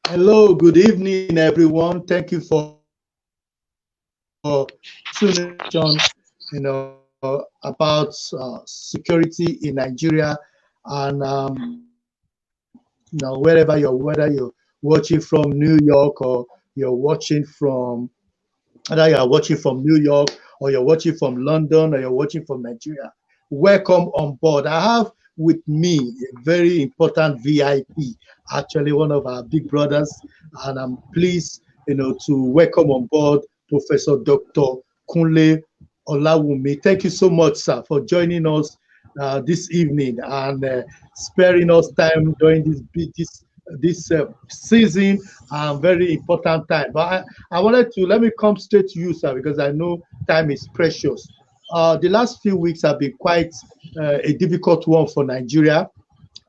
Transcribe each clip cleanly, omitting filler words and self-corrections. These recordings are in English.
Hello, good evening, everyone. Thank you for tuning in, about security in Nigeria, and wherever whether you're watching from New York or you're watching from, whether you are watching from New York or you're watching from London or you're watching from Nigeria, welcome on board. I have with me a very important VIP, actually one of our big brothers, and I'm pleased, to welcome on board Professor Dr. Kunle Olawunmi. Thank you so much, sir, for joining us this evening and sparing us time during this season and very important time. But I wanted to let me come straight to you, sir, because I know time is precious. The last few weeks have been quite a difficult one for Nigeria,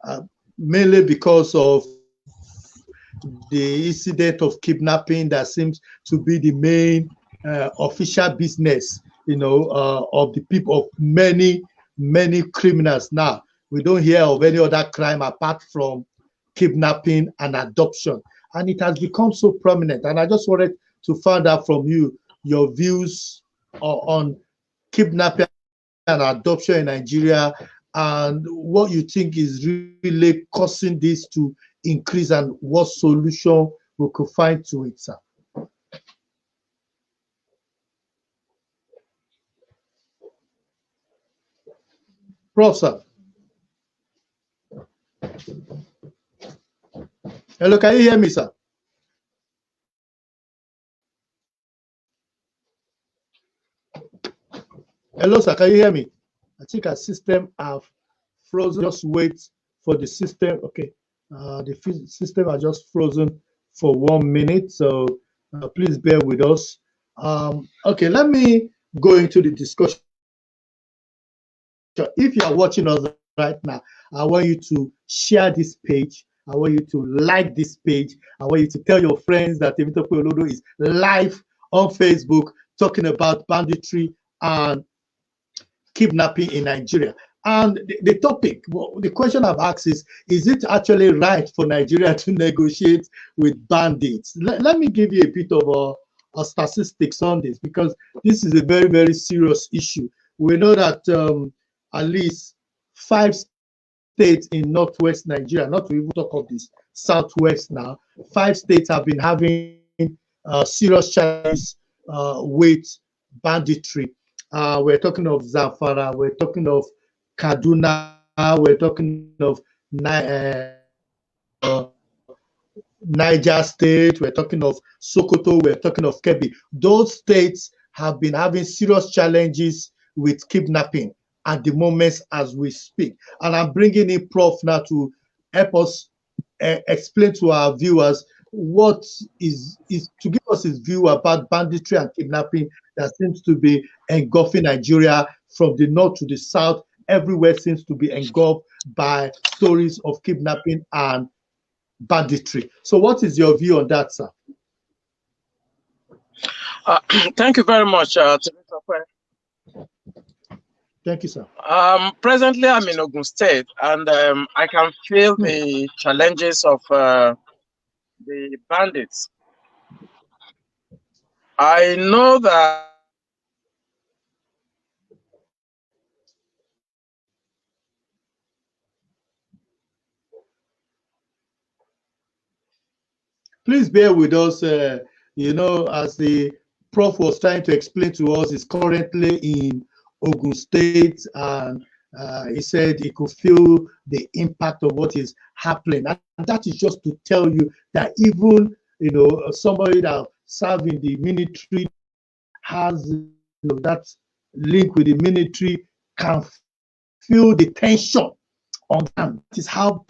uh, mainly because of the incident of kidnapping that seems to be the main official business, of the people, of many criminals. Now, we don't hear of any other crime apart from kidnapping and adoption. And it has become so prominent. And I just wanted to find out from you your views on kidnapping and adoption in Nigeria, and what you think is really causing this to increase, and what solution we could find to it, sir. Prof, sir. Hello, can you hear me, sir? Hello, sir, can you hear me? I think our system have frozen. Just wait for the system. Okay. The system are just frozen for 1 minute. So please bear with us. Okay, let me go into the discussion. If you are watching us right now, I want you to share this page. I want you to like this page. I want you to tell your friends that Temitope Olodo is live on Facebook talking about banditry and kidnapping in Nigeria. And the topic, well, the question I've asked is it actually right for Nigeria to negotiate with bandits? Let me give you a bit of a statistics on this, because this is a very serious issue. We know that at least 5 states in northwest Nigeria, not to even talk of this southwest now, 5 states have been having serious challenges with banditry. We're talking of Zamfara, we're talking of Kaduna, we're talking of Niger State, we're talking of Sokoto, we're talking of Kebbi. Those states have been having serious challenges with kidnapping at the moment as we speak. And I'm bringing in Prof now to help us explain to our viewers what is to give us his view about banditry and kidnapping that seems to be engulfing Nigeria from the north to the south. Everywhere seems to be engulfed by stories of kidnapping and banditry. So, what is your view on that, sir? Thank you very much, Thank you, sir. Presently, I'm in Ogun State, and I can feel the challenges of the bandits. I know that Please bear with us. As the prof was trying to explain to us, is currently in Ogun State, and he said he could feel the impact of what is happening. And that is just to tell you that even somebody that served in the military has that link with the military can feel the tension on them. That is how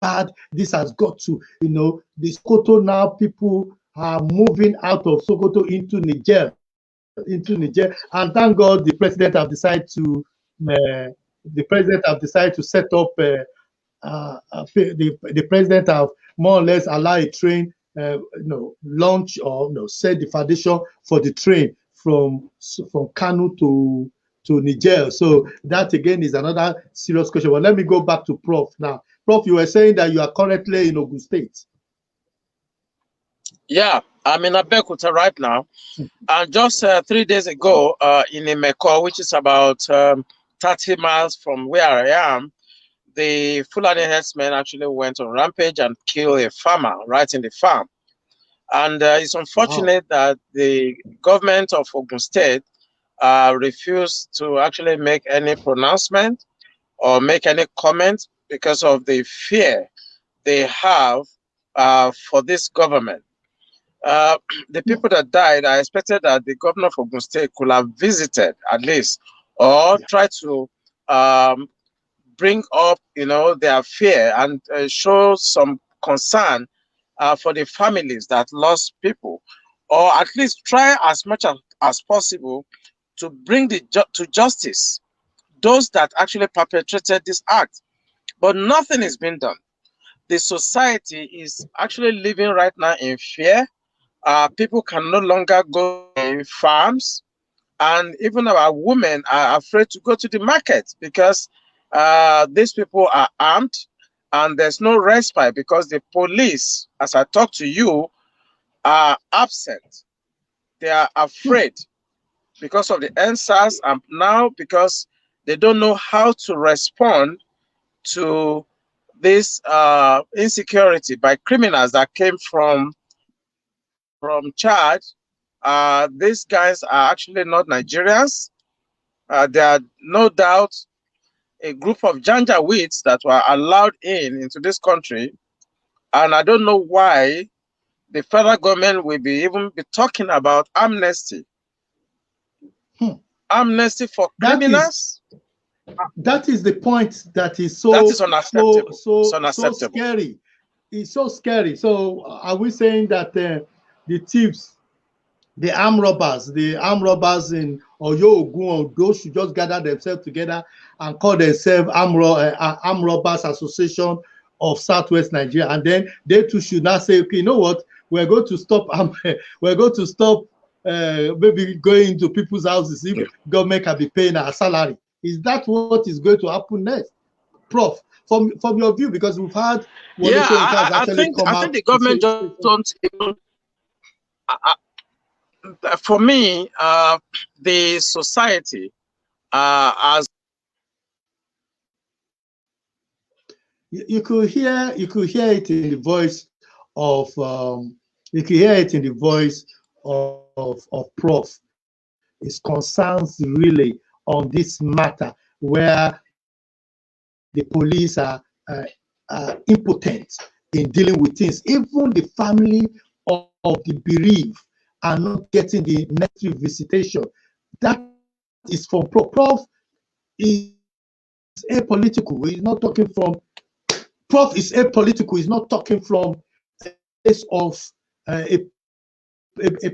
bad this has got to. The Sokoto now, people are moving out of Sokoto into Niger, and thank God the president have decided to set up the president have more or less allowed a train launch, or set the foundation for the train from Kano to Niger. So that again is another serious question. Well, let me go back to Prof now. Prof, you were saying that you are currently in Ogun State. Yeah, I'm in Abeokuta right now. And just 3 days ago, in Imeko, which is about 30 miles from where I am, the Fulani herdsmen actually went on rampage and killed a farmer right in the farm. And it's Wow. unfortunate that the government of Ogun State refused to actually make any pronouncement or make any comment because of the fear they have for this government. Uh, the people that died, I expected that the governor of Ogun State could have visited at least or Yeah. try to um, bring up, their fear and show some concern for the families that lost people, or at least try as much as possible to bring to justice those that actually perpetrated this act. But nothing is being done. The society is actually living right now in fear. People can no longer go to farms, and even our women are afraid to go to the market because these people are armed and there's no respite because the police, as I talk to you, are absent. They are Hmm. afraid because of the answers, and now because they don't know how to respond to this insecurity by criminals that came from Chad. These guys are actually not Nigerians. They are no doubt a group of Janjaweeds that were allowed into this country, and I don't know why the federal government will even be talking about amnesty. Hmm. Amnesty for That is criminals? that is the point that is That is so unacceptable. It's so unacceptable. scary. It's so scary. So are we saying that the thieves, the armed robbers in Oyo Ogun, those should just gather themselves together and call themselves armed robbers association of Southwest Nigeria, and then they too should now say, okay, you know what, we're going to stop we're going to stop maybe going into people's houses if government can be paying our salary. Is that what is going to happen next, Prof? From your view, because we've had Wole Yeah, Soyinka has actually come I think out the to government say, just don't even. For me, the society as you could hear it in the voice of you could hear it in the voice of Prof. His concerns really on this matter where the police are impotent in dealing with things. Even the family of the bereaved are not getting the necessary visitation. That is from Prof. Prof is apolitical. He's not talking from Prof is apolitical. He's not talking from a place of a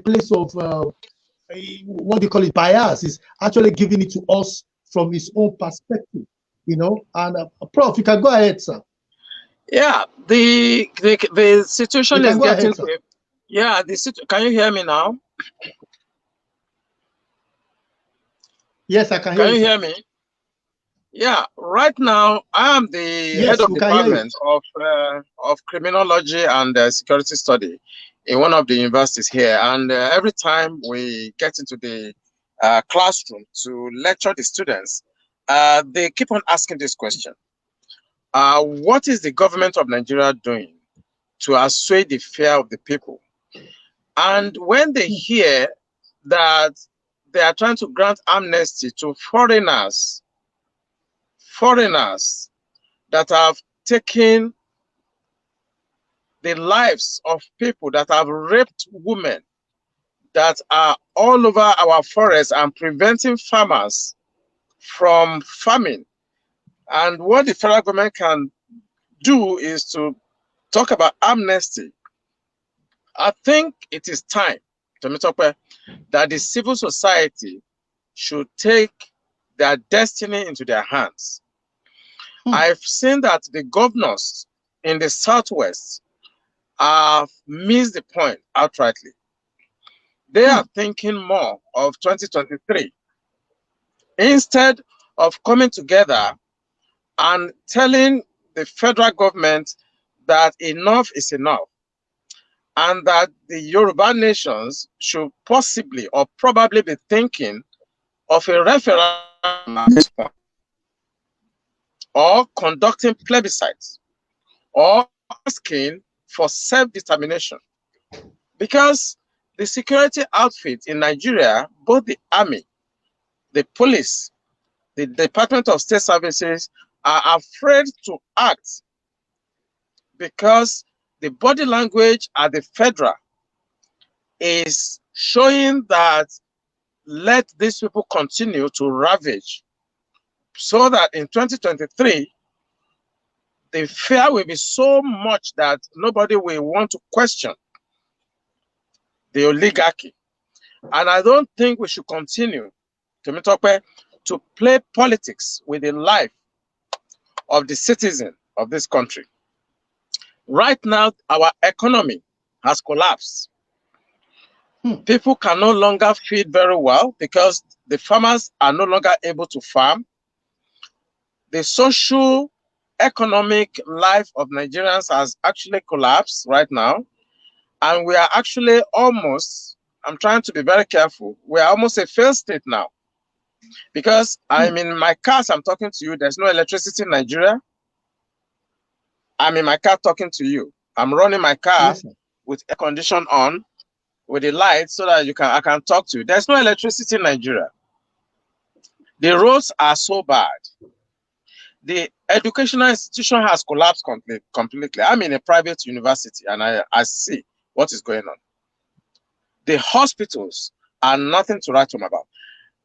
place of what do you call it, bias. Is actually giving it to us from his own perspective, And Prof, you can go ahead, sir. yeah, the You situation can is go ahead, getting sir. to yeah, can you hear me now? Yes, I can hear Can you, you sir. hear me? Yeah, right now I am the head Yes, of we can hear you. department of criminology and security study in one of the universities here. And every time we get into the classroom to lecture the students, they keep on asking this question: what is the government of Nigeria doing to assuage the fear of the people? And when they hear that they are trying to grant amnesty to foreigners that have taken the lives of people, that have raped women, that are all over our forests and preventing farmers from farming. And what the federal government can do is to talk about amnesty. I think it is time, Temitope, that the civil society should take their destiny into their hands. Hmm. I've seen that the governors in the Southwest have missed the point outrightly. They Hmm. are thinking more of 2023 instead of coming together and telling the federal government that enough is enough. and that the Yoruba nations should possibly or probably be thinking of a referendum at this point, or conducting plebiscites, or asking for self-determination. Because the security outfit in Nigeria, both the army, the police, the Department of State Services, are afraid to act because the body language at the federal is showing that let these people continue to ravage, so that in 2023, the fear will be so much that nobody will want to question the oligarchy. And I don't think we should continue, to play politics with the life of the citizen of this country. Right now, our economy has collapsed. People can no longer feed very well because the farmers are no longer able to farm. The social economic life of Nigerians has actually collapsed right now. And we are actually almost, I'm trying to be very careful, we are almost a failed state now. Because I'm in my car, as I'm talking to you, there's no electricity in Nigeria. I'm in my car talking to you. I'm running my car with air condition on, with the lights, so that I can talk to you. There's no electricity in Nigeria. The roads are so bad. The educational institution has collapsed completely. I'm in a private university and I see what is going on. The hospitals are nothing to write home about.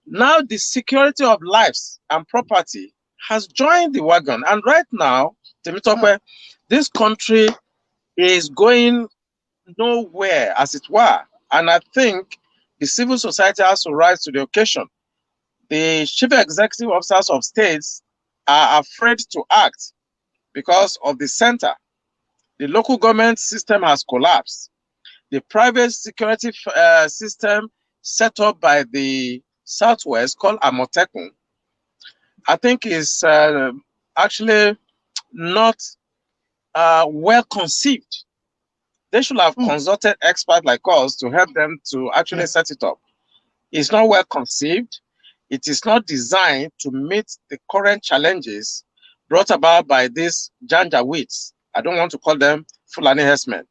Now the security of lives and property has joined the wagon. And right now, Temitope, this country is going nowhere, as it were. And I think the civil society has to rise to the occasion. The chief executive officers of states are afraid to act because of the center. The local government system has collapsed. The private security system set up by the Southwest, called Amotekun, I think is actually not well conceived. They should have consulted experts like us to help them to actually set it up. It's not well conceived. It is not designed to meet the current challenges brought about by these Janjaweeds. I don't want to call them Fulani herdsmen.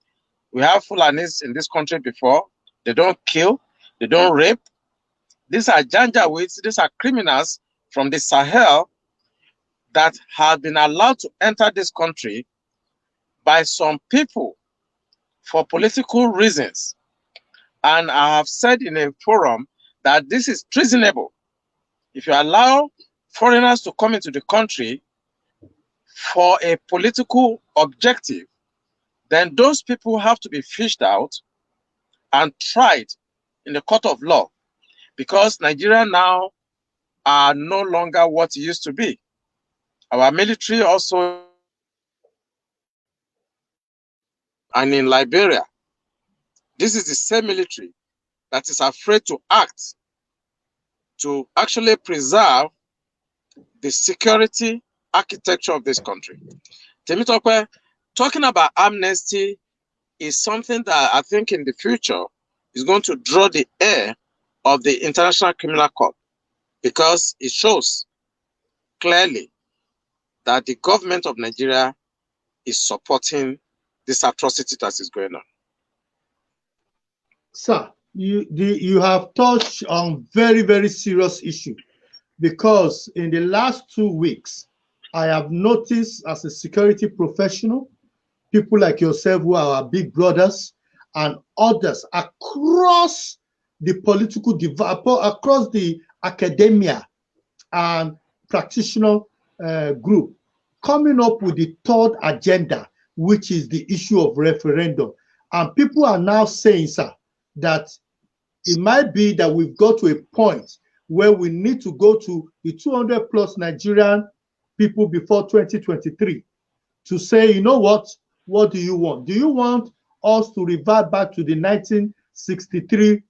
We have Fulanis in this country before. They don't kill. They don't rape. These are Janjaweeds. These are criminals from the Sahel that have been allowed to enter this country by some people for political reasons. And I have said in a forum that this is treasonable. If you allow foreigners to come into the country for a political objective, then those people have to be fished out and tried in the court of law, because Nigeria now are no longer what it used to be. Our military also, and in Liberia, this is the same military that is afraid to act to actually preserve the security architecture of this country. Temitope, talking about amnesty is something that I think in the future is going to draw the air of the International Criminal Court, because it shows clearly that the government of Nigeria is supporting this atrocity that is going on. Sir, you have touched on very, very serious issue, because in the last 2 weeks, I have noticed as a security professional, people like yourself who are our big brothers and others across the political divide, across the academia and practitioner group, coming up with the third agenda, which is the issue of referendum. And people are now saying, sir, that it might be that we've got to a point where we need to go to the 200 plus Nigerian people before 2023 to say, you know what do you want? Do you want us to revert back to the 1963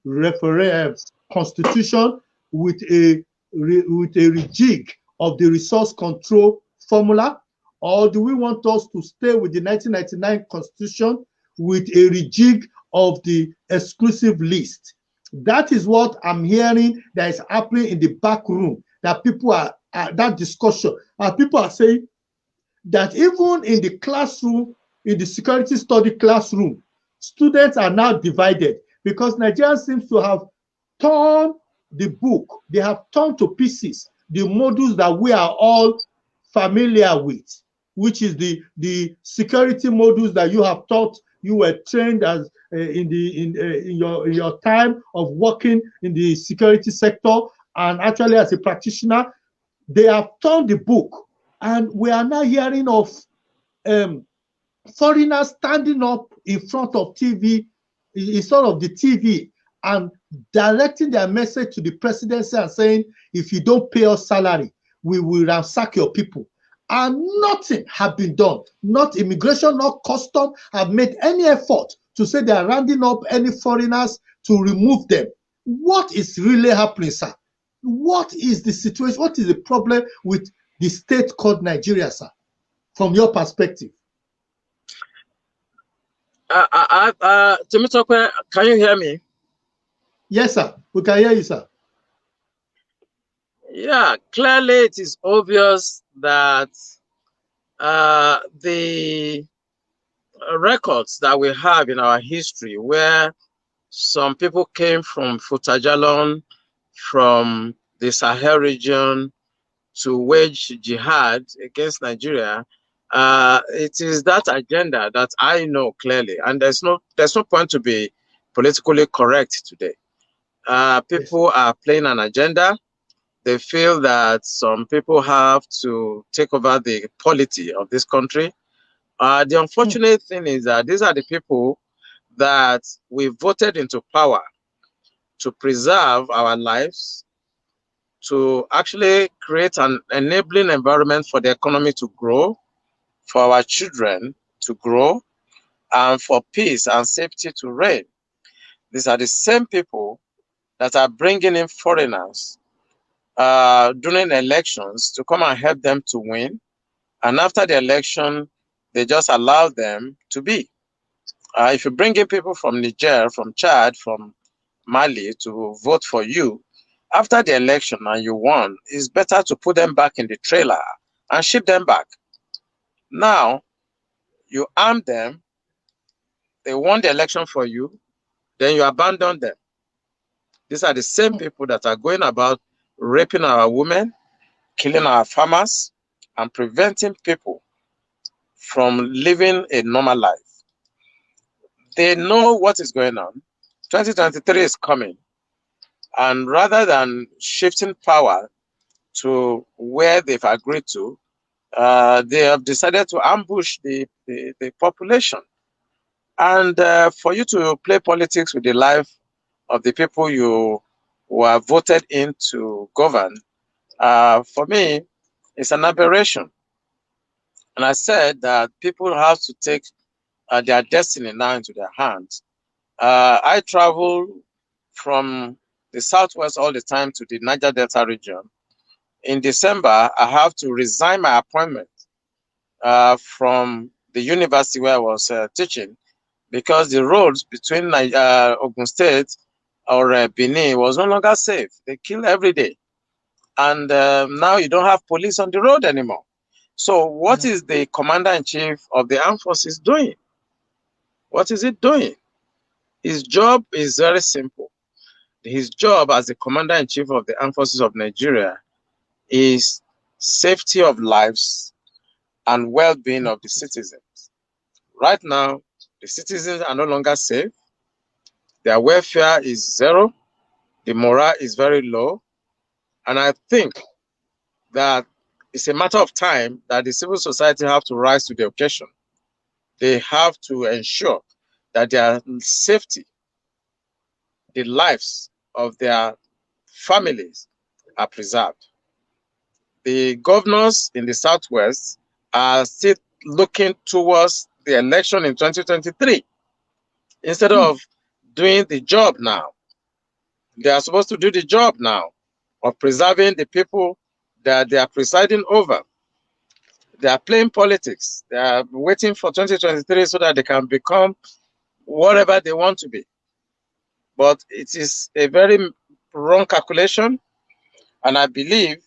constitution with a rejig of the resource control formula? Or do we want us to stay with the 1999 constitution with a rejig of the exclusive list. That is what I'm hearing that is happening in the back room, that people are that discussion, and people are saying that even in the classroom, in the security study classroom, students are now divided because Nigeria seems to have torn the book, they have torn to pieces the modules that we are all familiar with, which is the security modules that you have taught, you were trained as in your time of working in the security sector and actually as a practitioner. They have torn the book, and we are now hearing of foreigners standing up in front of TV, in front of the TV, and directing their message to the presidency and saying, if you don't pay us salary, we will ransack your people. And nothing has been done. Not immigration, not custom have made any effort to say they are rounding up any foreigners to remove them. What is really happening, sir? What is the situation? What is the problem with the state called Nigeria, sir, from your perspective? Temitope, can you hear me? Yes, sir. We can hear you, sir. Yeah, clearly it is obvious that the records that we have in our history, where some people came from Futajalon, from the Sahel region, to wage jihad against Nigeria, it is that agenda that I know clearly, and there's no point to be politically correct today. People are playing an agenda. They feel that some people have to take over the polity of this country. The unfortunate thing is that these are the people that we voted into power to preserve our lives, to actually create an enabling environment for the economy to grow, for our children to grow, and for peace and safety to reign. These are the same people that are bringing in foreigners during elections to come and help them to win. And after the election, they just allow them to be. If you bring in people from Niger, from Chad, from Mali to vote for you, after the election and you won, it's better to put them back in the trailer and ship them back. Now, you arm them, they won the election for you, then you abandon them. These are the same people that are going about raping our women, killing our farmers, and preventing people from living a normal life. They know what is going on. 2023 is coming. And rather than shifting power to where they've agreed to, they have decided to ambush the population. And for you to play politics with the life of the people you were voted in to govern, for me, it's an aberration. And I said that people have to take their destiny now into their hands. I travel from the southwest all the time to the Niger Delta region. In December, I have to resign my appointment from the university where I was teaching, because the roads between Ogun State or Benin was no longer safe. They kill every day. And now you don't have police on the road anymore. So what is the commander-in-chief of the armed forces doing? What is it doing? His job is very simple. His job as the commander-in-chief of the armed forces of Nigeria is safety of lives and well-being of the citizens. Right now, the citizens are no longer safe. Their welfare is zero. The morale is very low. And I think that it's a matter of time that the civil society have to rise to the occasion. They have to ensure that their safety, the lives of their families are preserved. The governors in the Southwest are still looking towards the election in 2023 instead of doing the job now. They are supposed to do the job now of preserving the people that they are presiding over. They are playing politics. They are waiting for 2023 so that they can become whatever they want to be. But it is a very wrong calculation, and I believe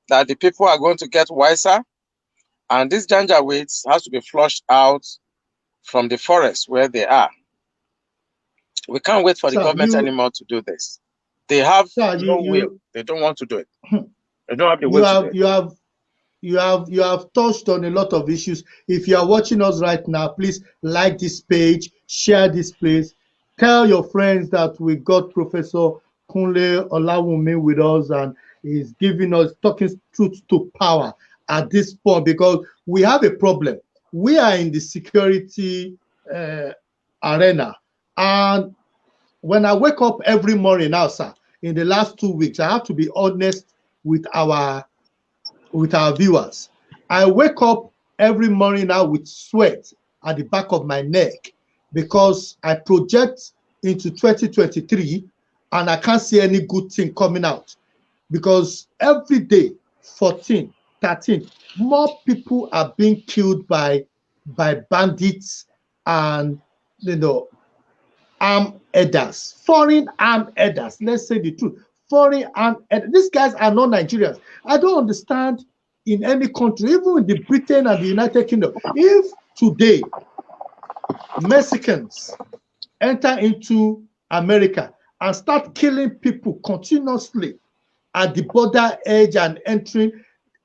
that the people are going to get wiser, and these Janjaweeds has to be flushed out from the forest where they are. We can't wait for the Sir, government anymore to do this. They have sir, no will. They don't want to do it. They don't have the you will to do have it. you have touched on a lot of issues. If you are watching us right now, please like this page, share this place, tell your friends that we got Professor Kunle Olawunmi with us, and he's giving us talking truth to power at this point, because we have a problem. We are in the security arena, and when I wake up every morning now, sir, in the last 2 weeks, I have to be honest with our viewers. I wake up every morning now with sweat at the back of my neck, because I project into 2023 and I can't see any good thing coming out, because every day 14, 13 more people are being killed by bandits and armed herders, foreign armed herders. Let's say the truth. Foreign armed herders. These guys are not Nigerians. I don't understand in any country, even in the Britain and the United Kingdom, if today Mexicans enter into America and start killing people continuously at the border edge and entering,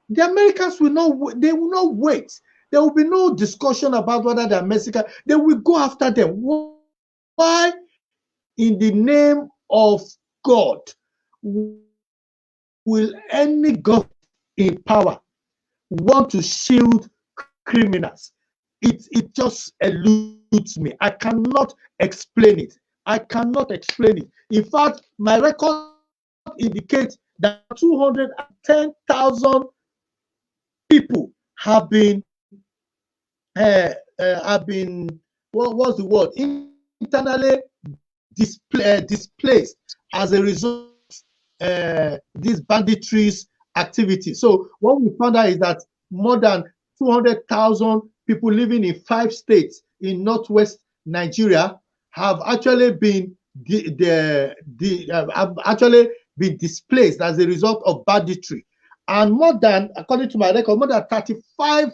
the Americans will not, they will not wait. There will be no discussion about whether they're Mexican. They will go after them. Why, in the name of God, will any government in power want to shield criminals? It just eludes me. I cannot explain it. I cannot explain it. In fact, my record indicates that 210,000 people have been what's the word, internally displaced as a result of these banditry's activity. So what we found out is that more than 200,000 people living in 5 states in northwest Nigeria have actually been have actually been displaced as a result of banditry. And more than, according to my record, more than 35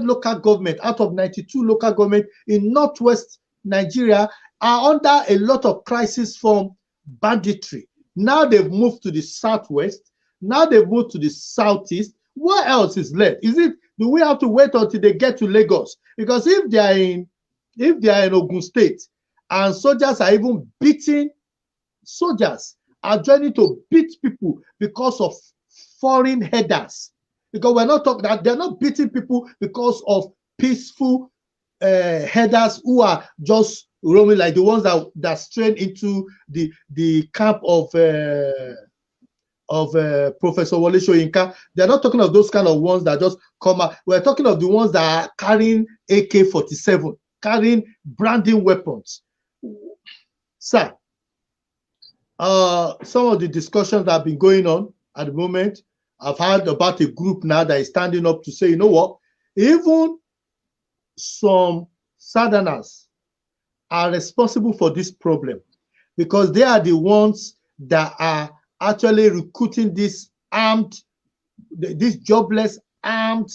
local government out of 92 local government in northwest Nigeria are under a lot of crisis from banditry. Now they've moved to the southwest. Now they've moved to the southeast. What else is left? Do we have to wait until they get to Lagos? Because if they are in Ogun State and soldiers are even beating, soldiers are joining to beat people because of foreign headers. Because we're not talking that they're not beating people because of peaceful headers who are just roaming, like the ones that strayed into the camp of Professor Wole Soyinka. They're not talking of those kind of ones that just come out. We're talking of the ones that are carrying AK-47, carrying branding weapons. Sir, some of the discussions that have been going on at the moment, I've heard about a group now that is standing up to say, you know what, even some Southerners are responsible for this problem, because they are the ones that are actually recruiting these jobless armed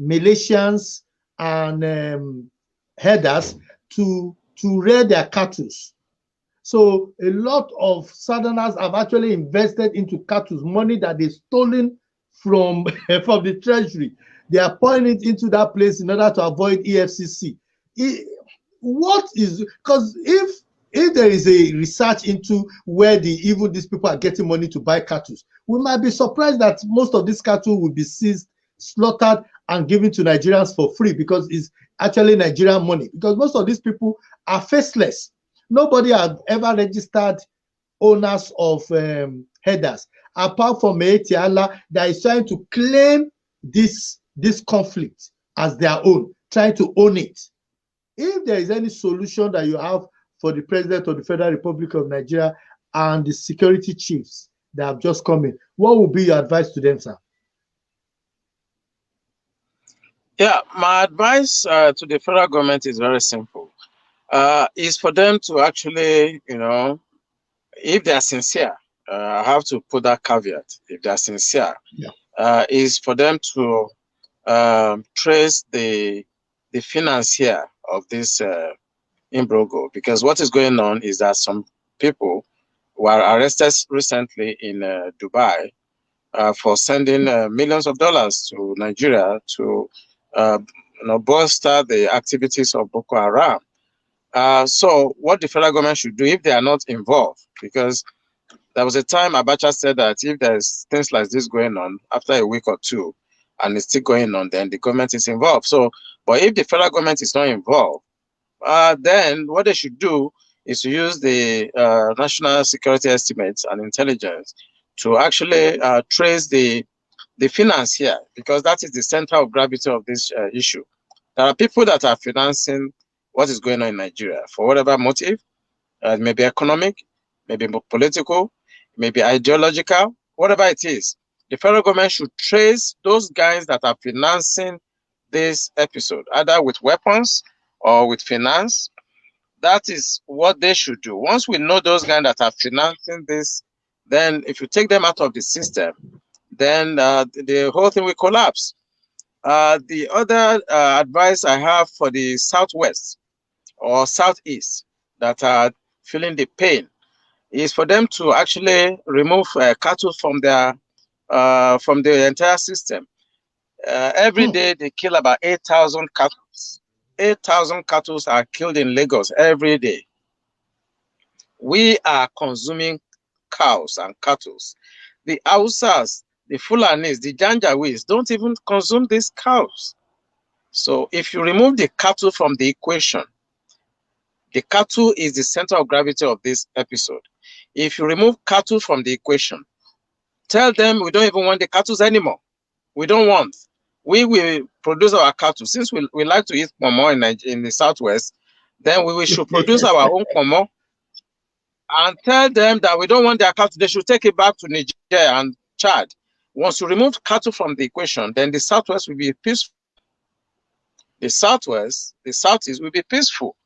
militias and headers to rear their cattle. So a lot of Southerners have actually invested into cattle, money that they've stolen from the treasury. They are pouring it into that place in order to avoid EFCC. Because if there is a research into where even these people are getting money to buy cattle, we might be surprised that most of these cattle will be seized, slaughtered, and given to Nigerians for free, because it's actually Nigerian money. Because most of these people are faceless. Nobody has ever registered owners of headers, apart from Etiala that is trying to claim this conflict as their own, trying to own it. If there is any solution that you have for the President of the Federal Republic of Nigeria and the security chiefs that have just come in, what would be your advice to them, sir? Yeah, my advice to the federal government is very simple. is for them to actually, if they are sincere, I have to put that caveat. If they are sincere, Yeah. is for them to trace the financier of this imbrogo, because what is going on is that some people were arrested recently in Dubai for sending millions of dollars to Nigeria to uh, bolster the activities of Boko Haram. So what the federal government should do if they are not involved, because there was a time Abacha said that if there's things like this going on after a week or two and it's still going on, then the government is involved. So, but if the federal government is not involved, then what they should do is to use the national security estimates and intelligence to actually trace the financier, because that is the center of gravity of this issue. There are people that are financing what is going on in Nigeria for whatever motive. Maybe economic, maybe political, maybe ideological, whatever it is. The federal government should trace those guys that are financing this episode, either with weapons or with finance. That is what they should do. Once we know those guys that are financing this, then if you take them out of the system, then the whole thing will collapse. The other advice I have for the Southwest or Southeast that are feeling the pain is for them to actually remove cattle from the entire system. Every day they kill about 8,000 cattle. 8,000 cattle are killed in Lagos every day. We are consuming cows and cattle. The Hausas, the Fulanis, the Janjaweeds don't even consume these cows. So if you remove the cattle from the equation, the cattle is the center of gravity of this episode. If you remove cattle from the equation, tell them we don't even want the cattle anymore. We don't want. We will produce our cattle. Since we like to eat pomo in the Southwest, then we should produce our own pomo and tell them that we don't want their cattle. They should take it back to Niger and Chad. Once you remove cattle from the equation, then the Southwest will be peaceful. The Southwest, the Southeast will be peaceful.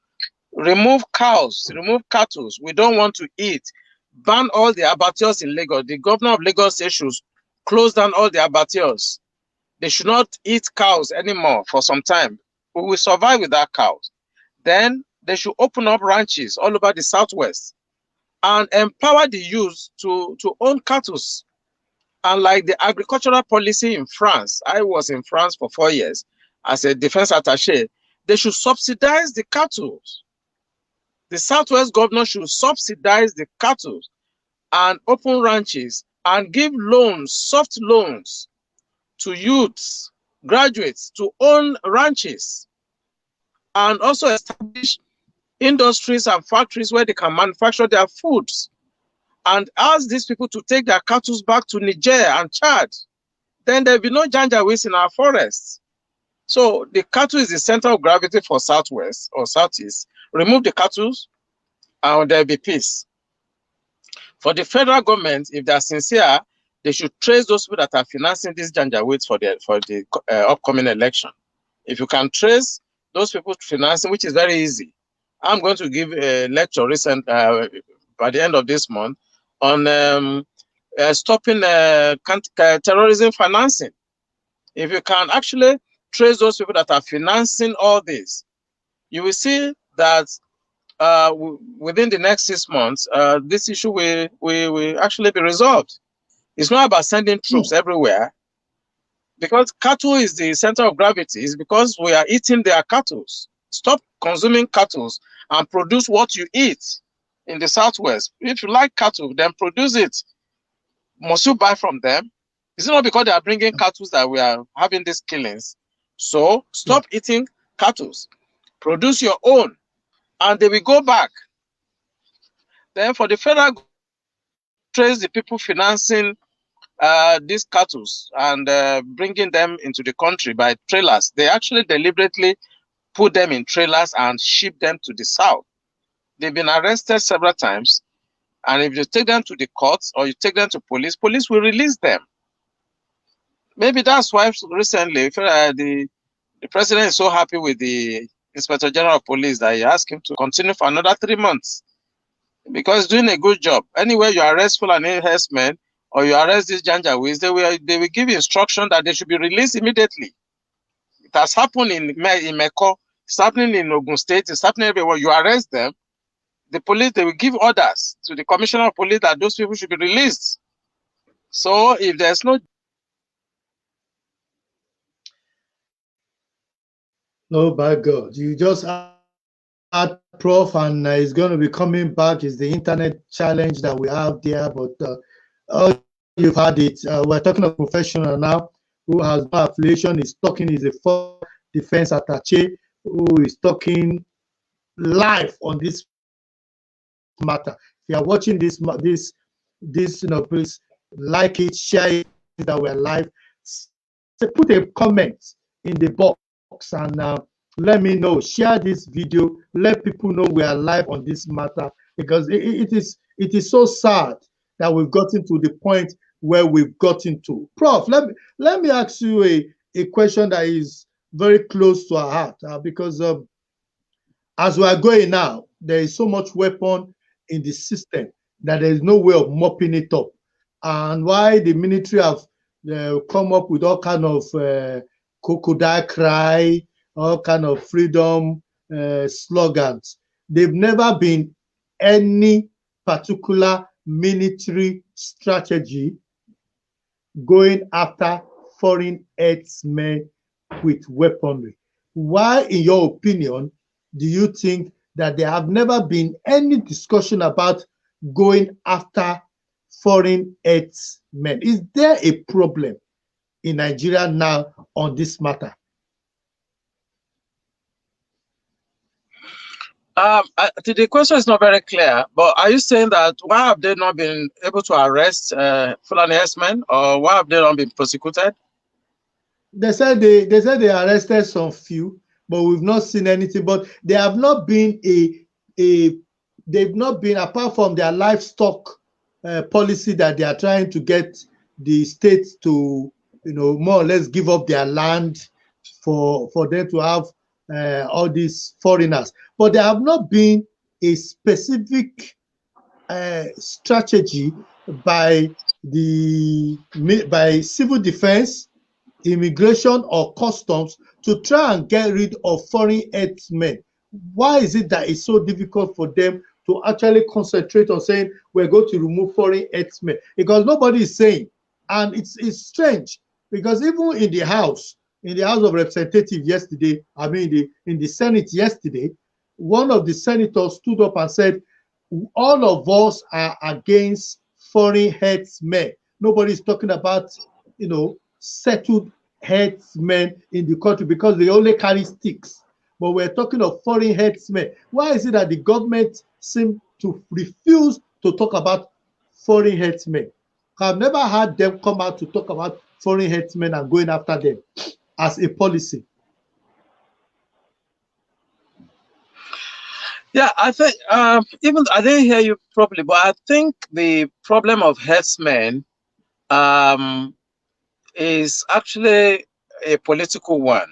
Remove cows, remove cattle. We don't want to eat. Ban all the abattoirs in Lagos. The governor of Lagos says should close down all the abattoirs. They should not eat cows anymore for some time. We will survive without cows. Then they should open up ranches all over the Southwest and empower the youth to own cattle. And like the agricultural policy in France, I was in France for 4 years as a defense attaché, they should subsidize the cattle. The Southwest governor should subsidize the cattle and open ranches and give loans, soft loans to youths, graduates to own ranches, and also establish industries and factories where they can manufacture their foods, and ask these people to take their cattle back to Niger and Chad. Then there'll be no janjaweeds in our forests. So the cattle is the center of gravity for Southwest or Southeast. Remove the cattle and there'll be peace. For the federal government, if they're sincere, they should trace those people that are financing these janjaweeds for the upcoming election. If you can trace those people financing, which is very easy. I'm going to give a lecture by the end of this month on stopping terrorism financing. If you can actually trace those people that are financing all this, you will see that within the next 6 months, this issue will actually be resolved. It's not about sending troops everywhere, because cattle is the center of gravity. It's because we are eating their cattle. Stop consuming cattle and produce what you eat in the Southwest. If you like cattle, then produce it. Must you buy from them? It's not because they are bringing cattle that we are having these killings. So stop eating cattle. Produce your own, and they will go back. Then for the federal, trace the people financing these cattle and bringing them into the country by trailers. They actually deliberately put them in trailers and ship them to the south. They've been arrested several times, and if you take them to the courts or you take them to police, police will release them. Maybe that's why recently the president is so happy with the Inspector General of Police that he asked him to continue for another 3 months because he's doing a good job. Anywhere you arrest Fulani herdsmen or you arrest these Janjaweeds, they will give instruction that they should be released immediately. It has happened in Meko, it's happening in Ogun State, it's happening everywhere. You arrest them, the police, they will give orders to the commissioner of police that those people should be released. So if there's no... No, by God, you just add Prof, and it's going to be coming back. Is the internet challenge that we have there, but you've had it. We're talking of professional now who has no affiliation, is talking, is a former defense attaché who is talking live on this matter. If you are watching this, please like it, share it, that we're live. So put a comment in the box and let me know. Share this video. Let people know we are live on this matter, because it is so sad that we've gotten to the point where we've gotten to. Prof, let me ask you a question that is very close to our heart, because as we are going now, there is so much weapon in the system that there is no way of mopping it up. And why the military have come up with all kind of crocodile cry, all kind of freedom slogans. They've never been any particular military strategy going after foreign herdsmen with weaponry. Why, in your opinion, do you think that there have never been any discussion about going after foreign herdsmen? Is there a problem in Nigeria now on this matter? The question is not very clear, but are you saying that why have they not been able to arrest Fulani herdsmen, or why have they not been prosecuted? They said they arrested some few, but we've not seen anything. But they have not been they've not been, apart from their livestock policy that they are trying to get the states to, more or less give up their land for them to have all these foreigners. But there have not been a specific strategy by civil defense, immigration, or customs to try and get rid of foreign herdsmen. Why is it that it's so difficult for them to actually concentrate on saying we're going to remove foreign herdsmen? Because nobody is saying, and it's strange, because even in the House of Representatives yesterday, in the Senate yesterday, one of the senators stood up and said, all of us are against foreign herdsmen. Nobody's talking about, settled herdsmen in the country because they only carry sticks. But we're talking of foreign herdsmen. Why is it that the government seems to refuse to talk about foreign herdsmen? I've never heard them come out to talk about foreign herdsmen and going after them as a policy. Yeah, I think even I didn't hear you properly, but I think the problem of herdsmen is actually a political one.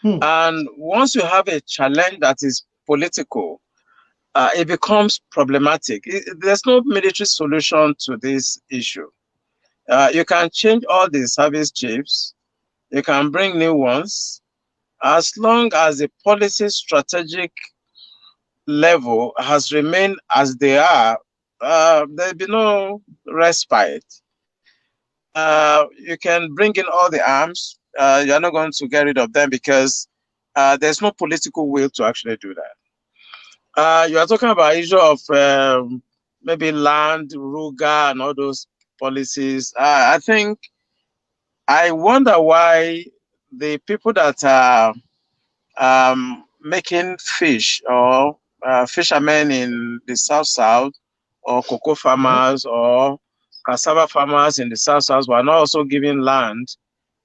And once you have a challenge that is political, it becomes problematic. There's no military solution to this issue. You can change all the service chiefs, you can bring new ones, as long as the policy strategic level has remained as they are, there'll be no respite. You can bring in all the arms, you're not going to get rid of them because there's no political will to actually do that. You are talking about issue of maybe land, Ruga, and all those policies. I wonder why the people that are making fish, or fishermen in the South, or cocoa farmers, or cassava farmers in the South, were not also given land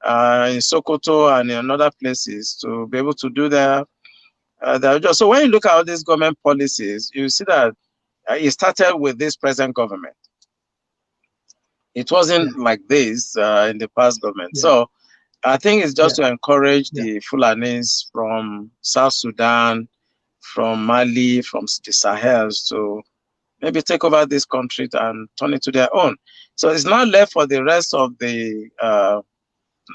in Sokoto and in other places to be able to do their job. So when you look at all these government policies, you see that it started with this present government. It wasn't like this in the past government. So I think it's just Yeah, to encourage yeah. the Fulanis from South Sudan, from Mali, from the Sahels to maybe take over this country and turn it to their own. So it's not left for the rest of the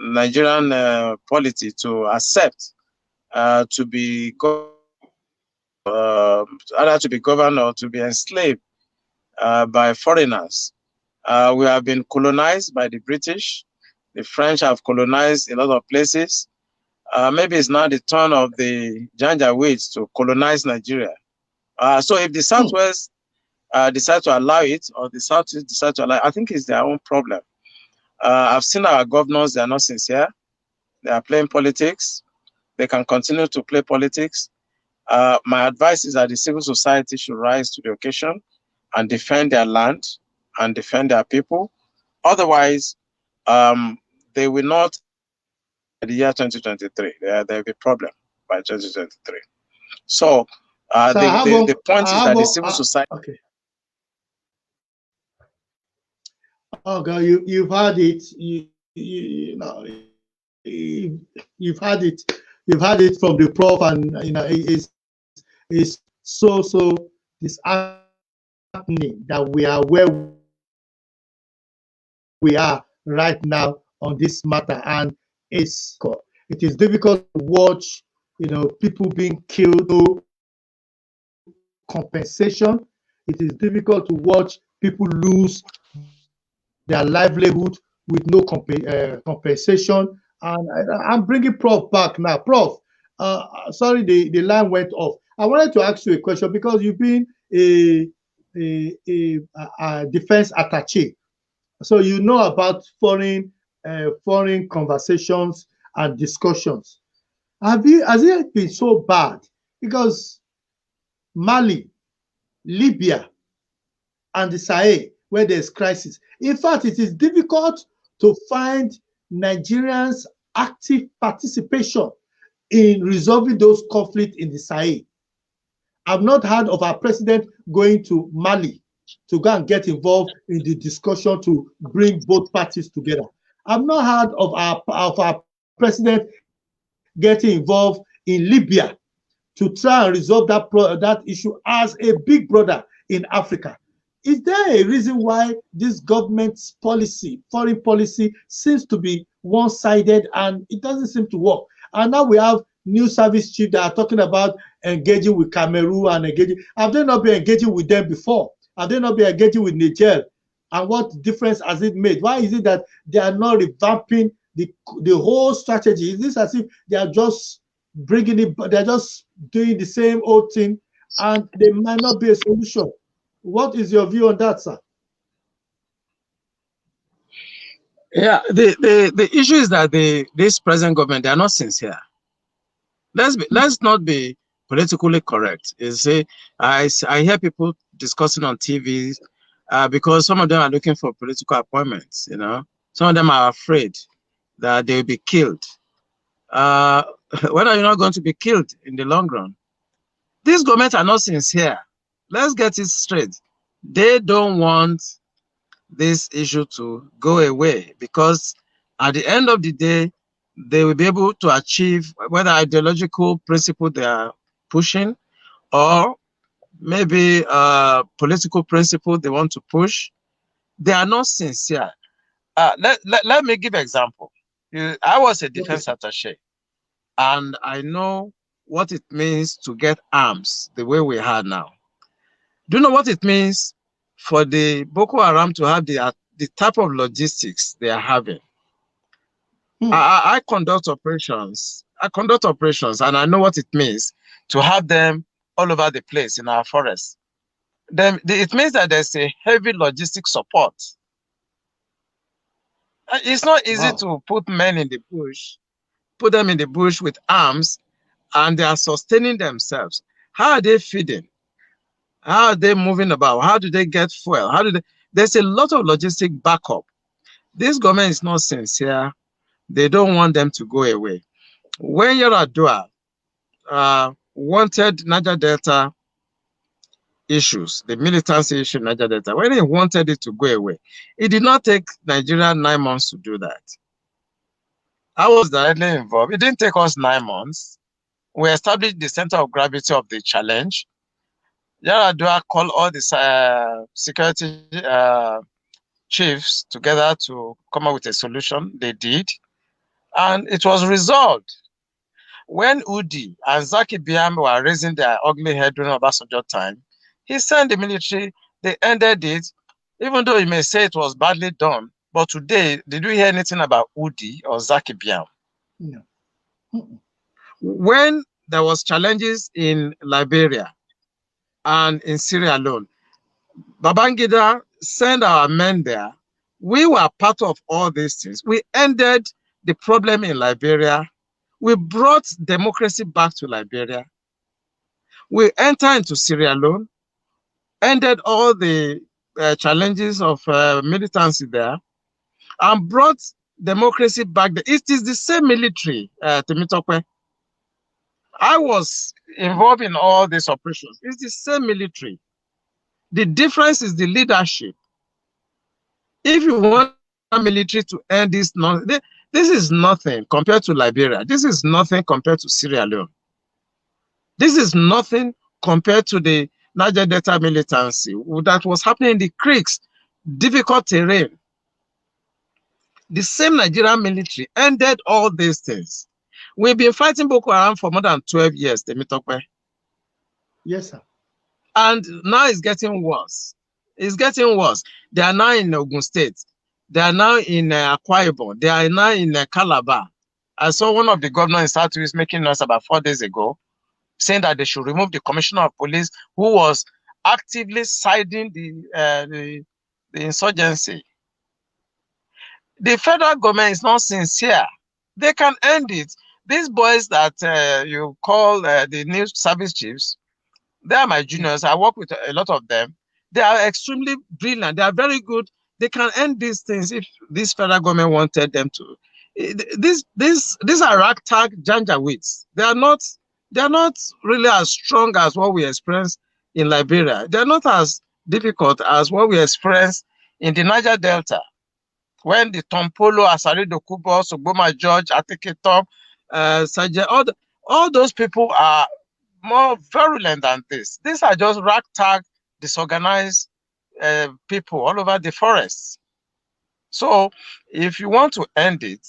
Nigerian polity to accept to be either to be governed or to be enslaved by foreigners. We have been colonized by the British. The French have colonized a lot of places. Maybe it's now the turn of the Janjaweeds to colonize Nigeria. So if the Hmm. Southwest decide to allow it, or the Southeast decide to allow it, I think it's their own problem. I've seen our governors, they are not sincere. They are playing politics. They can continue to play politics. My advice is that the civil society should rise to the occasion and defend their land and defend their people. Otherwise, they will not by the year 2023. There will be a problem by 2023. So So the point is that the civil society. okay. Oh God, you've had it. You know, you've had it. You've had it from the prof, and you know it's so disheartening that we are where we are right now on this matter, and it is difficult to watch, you know, people being killed, no compensation. It is difficult to watch people lose their livelihood with no compensation. And I'm bringing Prof back now. Prof, sorry, the line went off. I wanted to ask you a question because you've been a defense attaché, so you know about foreign conversations and discussions. Has it been so bad? Because Mali, Libya, and the Sahel, where there's crisis. In fact, it is difficult to find Nigerians' active participation in resolving those conflicts in the Sahel. I've not heard of our president going to Mali to go and get involved in the discussion to bring both parties together. I've not heard of our president getting involved in Libya to try and resolve that issue as a big brother in Africa. Is there a reason why this government's policy, foreign policy, seems to be one-sided and it doesn't seem to work? And now we have new service chiefs that are talking about engaging with Cameroon and engaging. Have they not been engaging with them before? Have they not been engaging with Niger? And what difference has it made? Why is it that they are not revamping the whole strategy? Is this as if they are just bringing it, they're just doing the same old thing and there might not be a solution? What is your view on that, sir? Yeah, the issue is that this present government, they are not sincere. Let's not be politically correct. Is say I hear people discussing on TV because some of them are looking for political appointments. You know, some of them are afraid that they will be killed. When are you not going to be killed in the long run? These governments are not sincere. Let's get it straight. They don't want this issue to go away because at the end of the day, they will be able to achieve whether ideological principle they are pushing or maybe political principle they want to push. They are not sincere. Let me give an example. I was a Okay. defense attaché, and I know what it means to get arms the way we have now. Do you know what it means for the Boko Haram to have the type of logistics they are having? I conduct operations. I conduct operations, and I know what it means to have them all over the place in our forests. Then it means that there's a heavy logistic support. It's not easy to put men in the bush, put them in the bush with arms, and they are sustaining themselves. How are they feeding? How are they moving about? How do they get fuel? There's a lot of logistic backup. This government is not sincere. They don't want them to go away. When Yaradua wanted Niger Delta issues, the militancy issue in Niger Delta, when he wanted it to go away, it did not take Nigeria 9 months to do that. I was directly involved. It didn't take us 9 months. We established the center of gravity of the challenge. Yaradua called all the security chiefs together to come up with a solution. They did. And it was resolved. When Udi and Zaki Biam were raising their ugly head during Obasanjo time, he sent the military, they ended it, even though you may say it was badly done. But today, did you hear anything about Udi or Zaki Biam? No. When there was challenges in Liberia and in Syria alone, Babangida sent our men there. We were part of all these things. We ended the problem in Liberia. We brought democracy back to Liberia. We entered into Syria alone, ended all the challenges of militancy there, and brought democracy back there. It is the same military, Temitope. I was involved in all these operations. It's the same military. The difference is the leadership. If you want Nigerian military to end this, this is nothing compared to Liberia. This is nothing compared to Syria alone. This is nothing compared to the Niger Delta militancy that was happening in the creeks, difficult terrain. The same Nigerian military ended all these things. We've been fighting Boko Haram for more than 12 years, Temitope. Yes, sir. And now it's getting worse. It's getting worse. They are now in Ogun State. They are now in Akwa Ibom. They are now in Calabar. I saw one of the governors in Southwest making noise about 4 days ago, saying that they should remove the commissioner of police who was actively siding the insurgency. The federal government is not sincere. They can end it. These boys that you call the new service chiefs, they are my juniors. I work with a lot of them. They are extremely brilliant. They are very good. They can end these things if this federal government wanted them to. These are ragtag janjaweeds. They are not really as strong as what we experienced in Liberia. They are not as difficult as what we experienced in the Niger Delta. When the Tompolo, Asarido Kubo, Sogboma George, Ateketom, Sajay, all those people are more virulent than this. These are just ragtag, disorganized people all over the forests. So if you want to end it,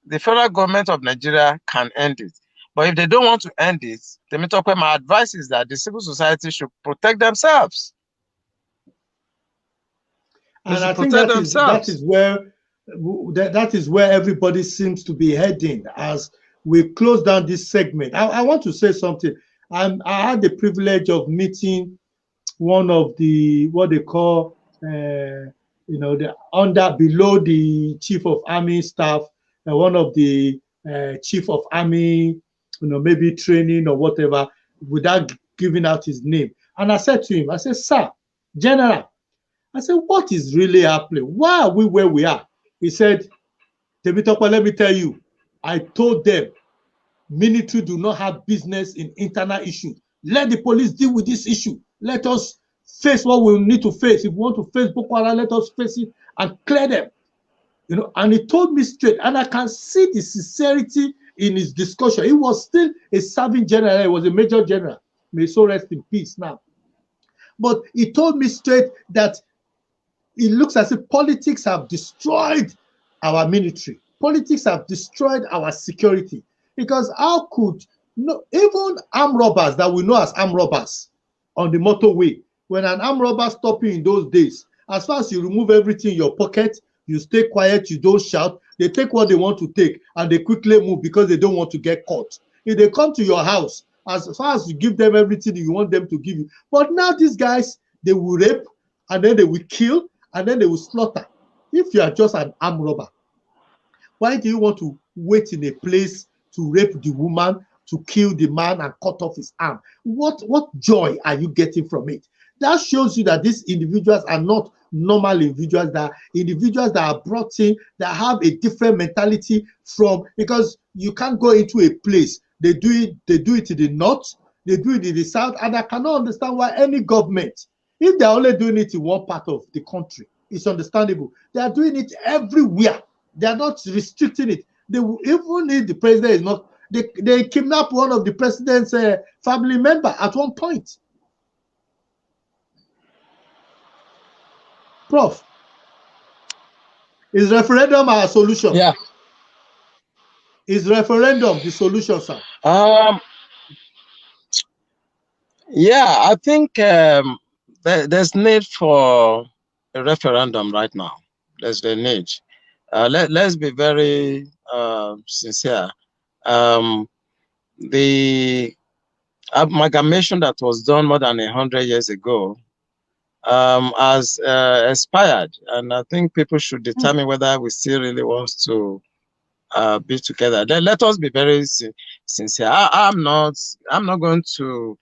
the federal government of Nigeria can end it. But if they don't want to end it, my advice is that the civil society should protect themselves. And I think that is where everybody seems to be heading as we close down this segment. I want to say something. I had the privilege of meeting one of the what they call below the chief of army staff, one of the chief of army, maybe training or whatever, without giving out his name. And I said to him, I said, "Sir, General," I said, "what is really happening? Why are we where we are?" He said, "Temitope, let me tell you, I told them military do not have business in internal issues. Let the police deal with this issue. Let us face what we need to face. If we want to face Boko Haram, let us face it and clear them." And he told me straight, and I can see the sincerity in his discussion. He was still a serving general. He was a major general. May so rest in peace now. But he told me straight that it looks as if politics have destroyed our military. Politics have destroyed our security. Because how could even armed robbers that we know as armed robbers on the motorway, when an armed robber stops you in those days, as far as you remove everything in your pocket, you stay quiet, you don't shout, they take what they want to take and they quickly move because they don't want to get caught. If they come to your house, as far as you give them everything you want them to give you. But now these guys, they will rape and then they will kill and then they will slaughter. If you are just an armed robber, why do you want to wait in a place to rape the woman, to kill the man and cut off his arm? What joy are you getting from it? That shows you that these individuals are not normal individuals, that are individuals that are brought in, that have a different mentality from, because you can't go into a place, they do it in the north, they do it in the south, and I cannot understand why any government, if they're only doing it in one part of the country, it's understandable. They are doing it everywhere. They are not restricting it. Even if the president is not, they kidnap one of the president's family member at one point. Prof, is referendum our solution? Yeah. Is referendum the solution, sir? Yeah, I think there's need for a referendum right now. There's the need. Let's be very sincere. The amalgamation that was done more than 100 years ago has expired, and I think people should determine whether we still really want to be together. Let us be very sincere. I'm not going to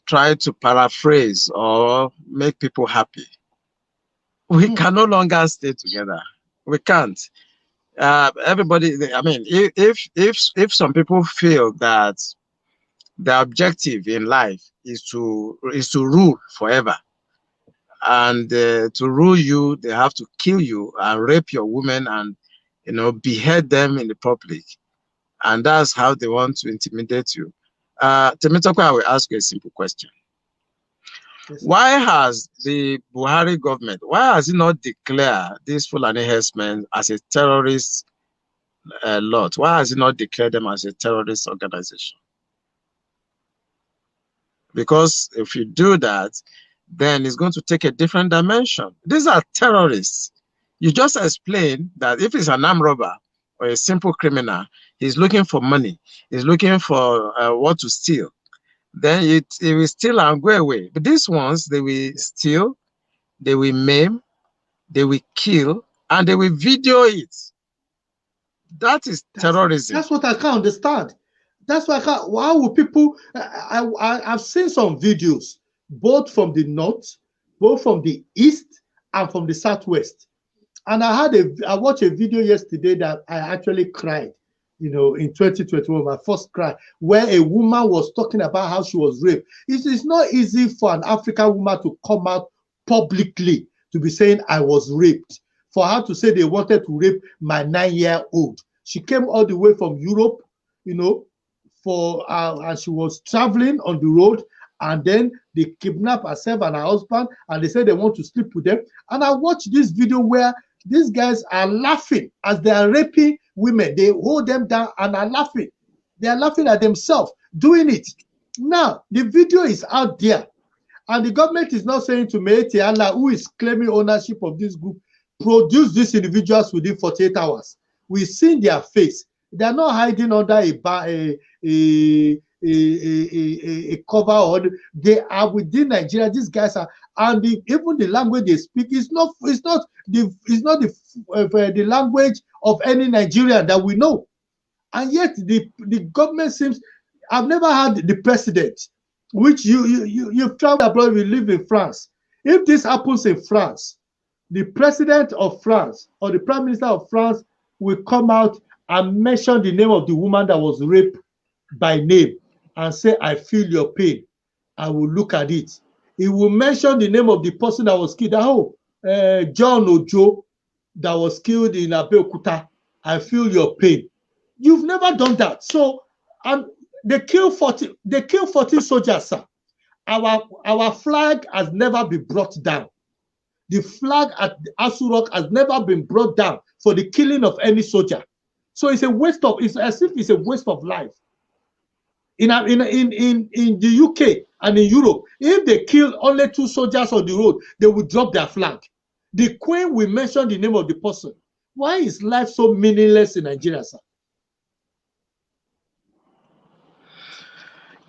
try to paraphrase or make people happy. We can no longer stay together. We can't. Everybody. I mean, if some people feel that the objective in life is to rule forever, and to rule you, they have to kill you and rape your women and behead them in the public, and that's how they want to intimidate you. Temitope, I will ask you a simple question. Yes. Why has the Buhari government, why has it not declared these Fulani herdsmen as a terrorist lot? Why has it not declared them as a terrorist organization? Because if you do that, then it's going to take a different dimension. These are terrorists. You just explained that if it's an armed robber or a simple criminal, he's looking for money, he's looking for what to steal, then it will steal and go away. But these ones, they will steal, they will maim, they will kill, and they will video it. That is terrorism. That's what I can't understand. That's why why would people, I've seen some videos, both from the north, both from the east, and from the southwest. And I watched a video yesterday that I actually cried, in 2021, my first cry, where a woman was talking about how she was raped. It is not easy for an African woman to come out publicly to be saying, I was raped. For her to say they wanted to rape my 9-year-old. She came all the way from Europe, and she was traveling on the road, and then they kidnapped herself and her husband, and they said they want to sleep with them. And I watched this video where these guys are laughing as they are raping women. They hold them down and are laughing. They are laughing at themselves doing it. Now, the video is out there, and the government is not saying to Meeti Allah, who is claiming ownership of this group, produce these individuals within 48 hours. We've seen their face. They are not hiding under a cover, or they are within Nigeria. These guys are, and even the language they speak is not the language of any Nigerian that we know. And yet the government seems, I've never had the president, which you've traveled abroad, we live in France. If this happens in France, the president of France or the prime minister of France will come out and mention the name of the woman that was raped by name and say, I feel your pain. I will look at it. He will mention the name of the person that was killed. John or Joe that was killed in Abeokuta. I feel your pain. You've never done that. So, and they kill 40 soldiers, sir. Our flag has never been brought down. The flag at Aso Rock has never been brought down for the killing of any soldier. So it's as if it's a waste of life. In the UK and in Europe, if they kill only 2 soldiers on the road, they will drop their flag. The Queen will mention the name of the person. Why is life so meaningless in Nigeria, sir?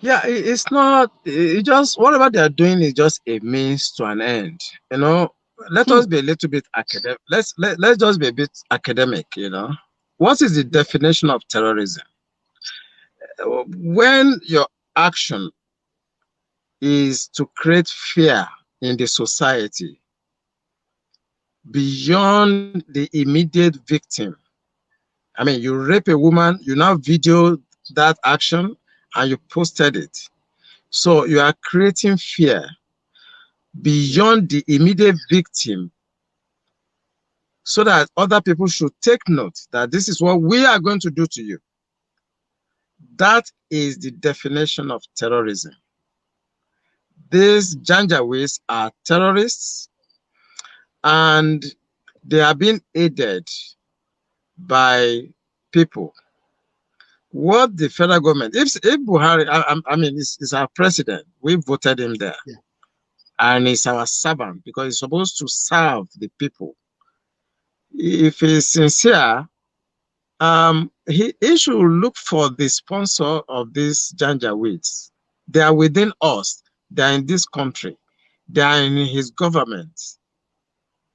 Yeah, it's not. It just, whatever they are doing is just a means to an end. Let us be a little bit academic. Let's just be a bit academic. What is the definition of terrorism? When your action is to create fear in the society beyond the immediate victim. I mean, you rape a woman, you now video that action and you posted it. So you are creating fear beyond the immediate victim so that other people should take note that this is what we are going to do to you. That is the definition of terrorism. These Janjaweeds are terrorists, and they are being aided by people. What the federal government, if Buhari, I mean, is our president, we voted him there, Yeah. and he's our servant because he's supposed to serve the people. If he's sincere, he should look for the sponsor of these Janjaweeds. They are within us. They are in this country. They are in his government.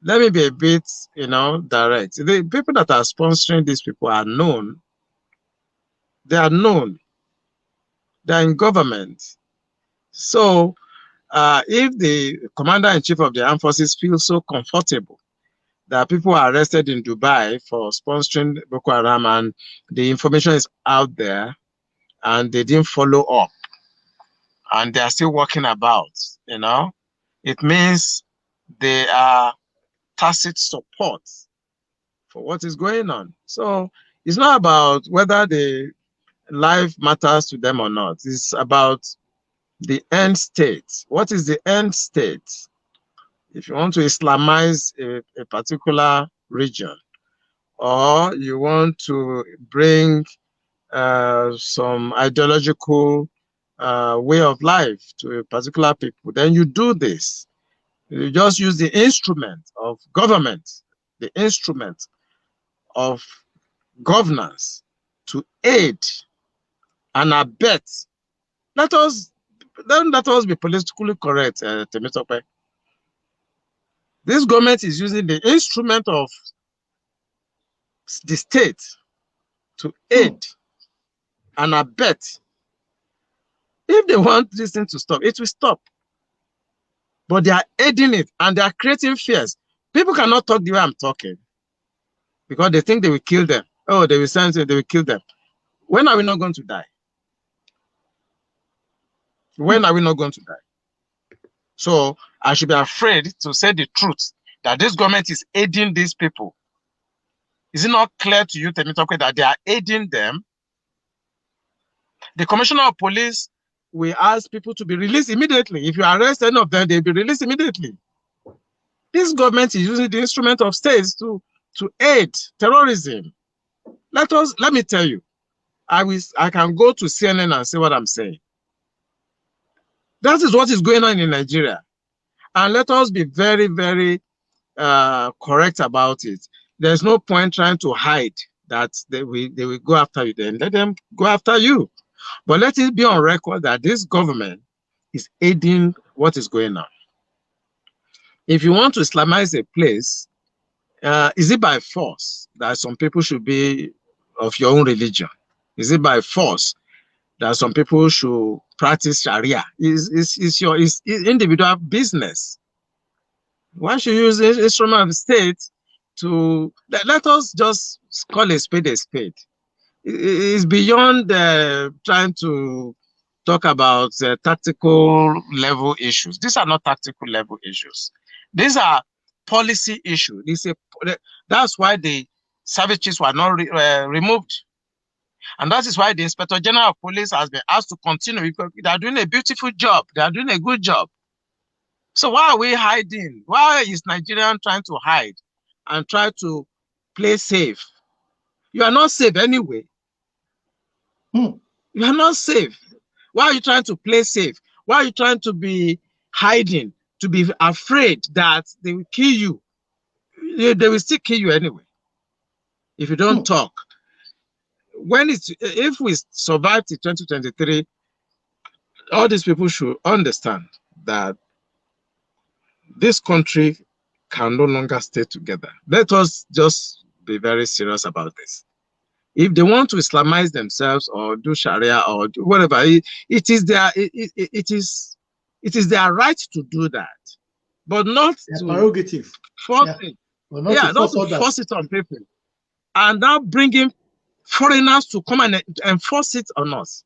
Let me be a bit, direct. The people that are sponsoring these people are known. They are known. They are in government. So, if the commander-in-chief of the armed forces feels so comfortable that people are arrested in Dubai for sponsoring Boko Haram and the information is out there and they didn't follow up and they are still walking about, it means they are tacit support for what is going on. So it's not about whether the life matters to them or not. It's about the end state. What is the end state? If you want to Islamize a particular region, or you want to bring some ideological way of life to a particular people, then you do this. You just use the instrument of government, the instrument of governance to aid and abet. Let us be politically correct, Temitope. This government is using the instrument of the state to aid and abet. If they want this thing to stop, it will stop. But they are aiding it and they are creating fears. People cannot talk the way I'm talking because they think they will kill them. Oh, they will send it, they will kill them. When are we not going to die? When are we not going to die? So I should be afraid to say the truth that this government is aiding these people. Is it not clear to you, Temitope, that they are aiding them? The commissioner of police will ask people to be released immediately. If you arrest any of them, they'll be released immediately. This government is using the instrument of states to aid terrorism. Let me tell you, I can go to CNN and say what I'm saying. That is what is going on in Nigeria. And let us be very, very correct about it. There's no point trying to hide that they will go after you. Then let them go after you. But let it be on record that this government is aiding what is going on. If you want to Islamize a place, is it by force that some people should be of your own religion? Is it by force that some people should practice Sharia? It's your individual business. Why should you use the instrument of the state to let us just call a spade a spade? It's beyond trying to talk about tactical level issues. These are not tactical level issues. These are policy issues. That's why the savages were not removed. And that is why the Inspector General of Police has been asked to continue because they are doing a beautiful job. They are doing a good job. So why are we hiding? Why is Nigerian trying to hide and try to play safe? You are not safe anyway. You are not safe. Why are you trying to play safe? Why are you trying to be hiding, to be afraid that they will kill you? They will still kill you anyway if you don't talk. If we survive to 2023, all these people should understand that this country can no longer stay together. Let us just be very serious about this. If they want to Islamize themselves or do Sharia or do whatever, it is their right to do that, but not to prerogative. Force it. Not to force it on people, and now bringing foreigners to come and enforce it on us.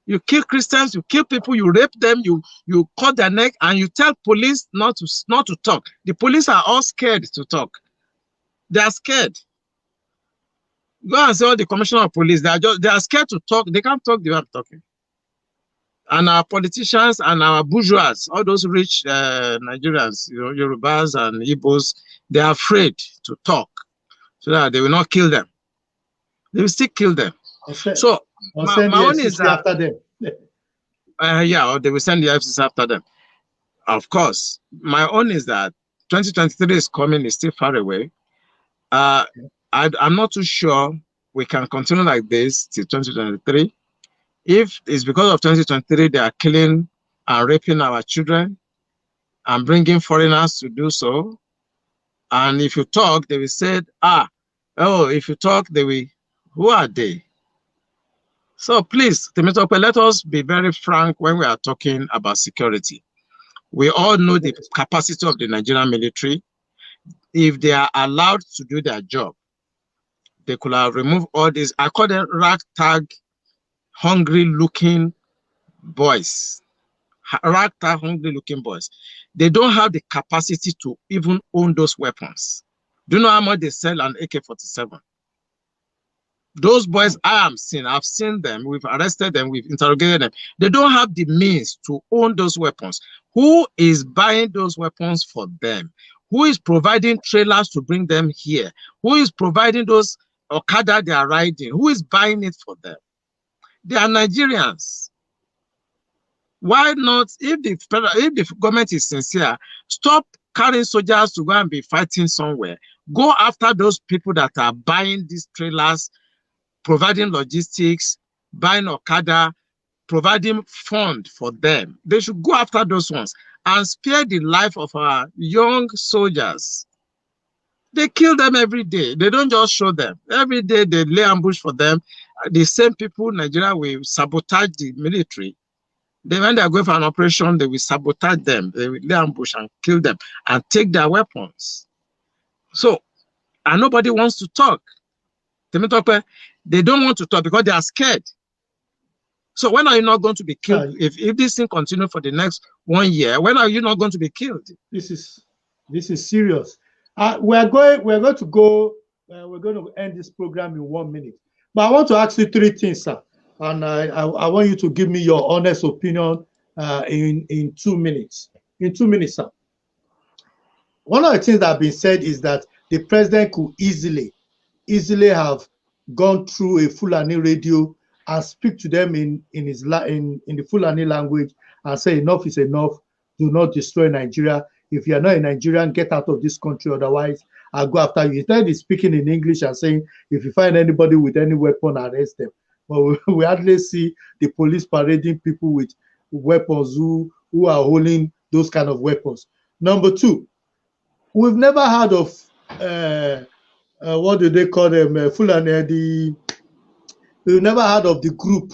You kill Christians, you kill people, you rape them, you cut their neck, and you tell police not to talk. The police are all scared to talk. They are scared. Go and see all the commissioner of police. They are scared to talk. They can't talk the way I'm talking. And our politicians and our bourgeois, all those rich Nigerians, Yorubas and Igbos, they are afraid to talk so that they will not kill them. They will still kill them. So my own is that after them. yeah, or they will send the FCC after them. Of course, my own is that 2023 is coming, is still far away. I'm not too sure we can continue like this till 2023. If it's because of 2023, they are killing and raping our children and bringing foreigners to do so. And if you talk, they will say, if you talk, they will, who are they? So please, Temitope, let us be very frank when we are talking about security. We all know the capacity of the Nigerian military. If they are allowed to do their job, they could have removed all these, I call them ragtag, hungry-looking boys. Ragtag, hungry-looking boys. They don't have the capacity to even own those weapons. Do you know how much they sell an AK-47? Those boys I've seen them, we've arrested them, we've interrogated them. They don't have the means to own those weapons. Who is buying those weapons for them? Who is providing trailers to bring them here? Who is providing those Okada they are riding? Who is buying it for them? They are Nigerians. Why not, if the government is sincere, stop carrying soldiers to go and be fighting somewhere. Go after those people that are buying these trailers, providing logistics, buying Okada, providing fund for them. They should go after those ones and spare the life of our young soldiers. They kill them every day. They don't just show them. Every day they lay ambush for them. The same people in Nigeria will sabotage the military. Then when they are going for an operation, they will sabotage them. They will lay ambush and kill them and take their weapons. So, and nobody wants to talk. They don't want to talk because they are scared. So when are you not going to be killed? If this thing continues for the next 1 year, when are you not going to be killed? This is serious. We're going to end this program in 1 minute. But I want to ask you 3 things, sir. And I want you to give me your honest opinion in 2 minutes. In 2 minutes, sir. One of the things that have been said is that the president could easily have gone through a Fulani radio and speak to them in the Fulani language and say enough is enough. Do not destroy Nigeria. If you are not a Nigerian, get out of this country. Otherwise, I'll go after you. Instead, he's speaking in English and saying, if you find anybody with any weapon, arrest them. But we hardly see the police parading people with weapons who are holding those kind of weapons. Number 2, we've never heard of what do they call them? Fulani. We've never heard of the group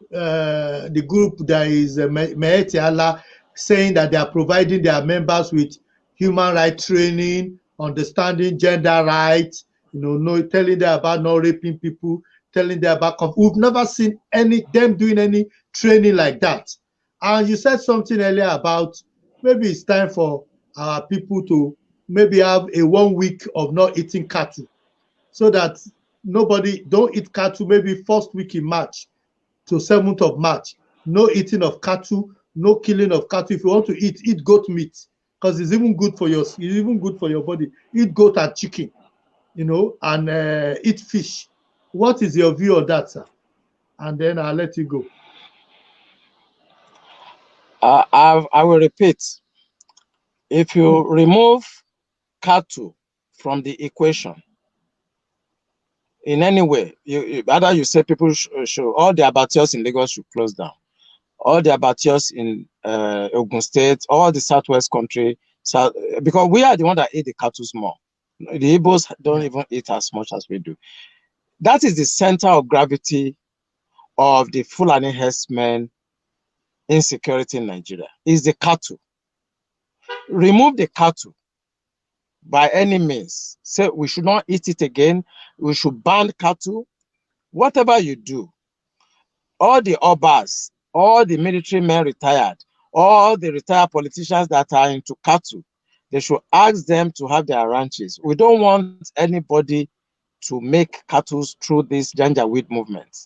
that is Meheti Allah, saying that they are providing their members with human rights training, understanding gender rights, telling them about not raping people, telling them about. We've never seen them doing any training like that. And you said something earlier about maybe it's time for our people to maybe have a 1 week of not eating cattle, so that nobody don't eat cattle. Maybe first week in March to 7th of March, no eating of cattle, no killing of cattle. If you want to eat goat meat, because it's even good for your body. Eat goat and chicken, and eat fish. What is your view on that, sir? And then I'll let you go. I will repeat. If you remove cattle from the equation in any way, either you say people should, all the abattoirs in Lagos should close down, all the abattoirs in Ogun State, all the southwest country, because we are the one that eat the cattle more. The Igbos don't even eat as much as we do. That is the center of gravity of the Fulani herdsmen insecurity in Nigeria, is the cattle. Remove the cattle by any means. Say we should not eat it again. We should ban cattle. Whatever you do, all the obas, all the military men retired, all the retired politicians that are into cattle, They should ask them to have their ranches. We don't want anybody to make cattle through this Janjaweed movement.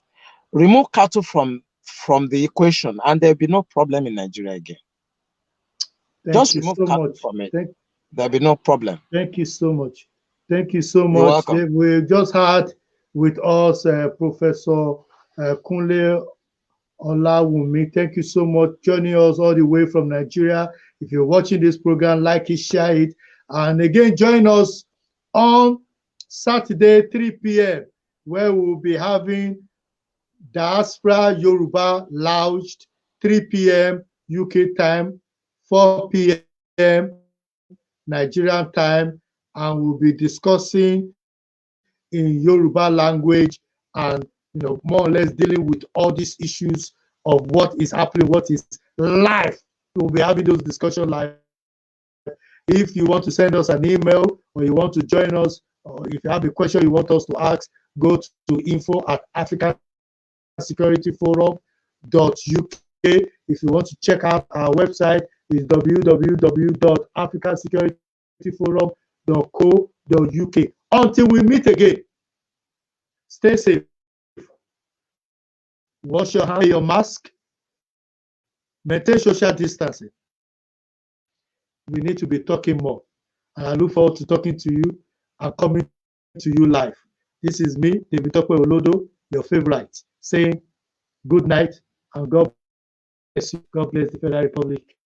Remove cattle from the equation, and there'll be no problem in Nigeria again. Thank Just you remove so cattle much. from it. There'll be no problem. Thank you so much. Thank you so You're much. welcome. We just had with us Professor Kunle Olawunmi. Thank you so much joining us all the way from Nigeria. If you're watching this program, like it, share it. And again, join us on Saturday, 3 p.m., where we'll be having Diaspora Yoruba Lounge, 3 p.m. UK time, 4 p.m. Nigerian time, and we'll be discussing in Yoruba language and more or less dealing with all these issues of what is happening, what is life. We'll be having those discussions live. If you want to send us an email or you want to join us, or if you have a question you want us to ask, go to info@africansecurityforum.uk. If you want to check out our website, is www.africansecurityforum.co.uk. Until we meet again, stay safe, wash your hand, wear your mask, maintain social distancing. We need to be talking more. And I look forward to talking to you and coming to you live. This is me, David Tope Olodo, your favorite, saying good night and God bless you. God bless the Federal Republic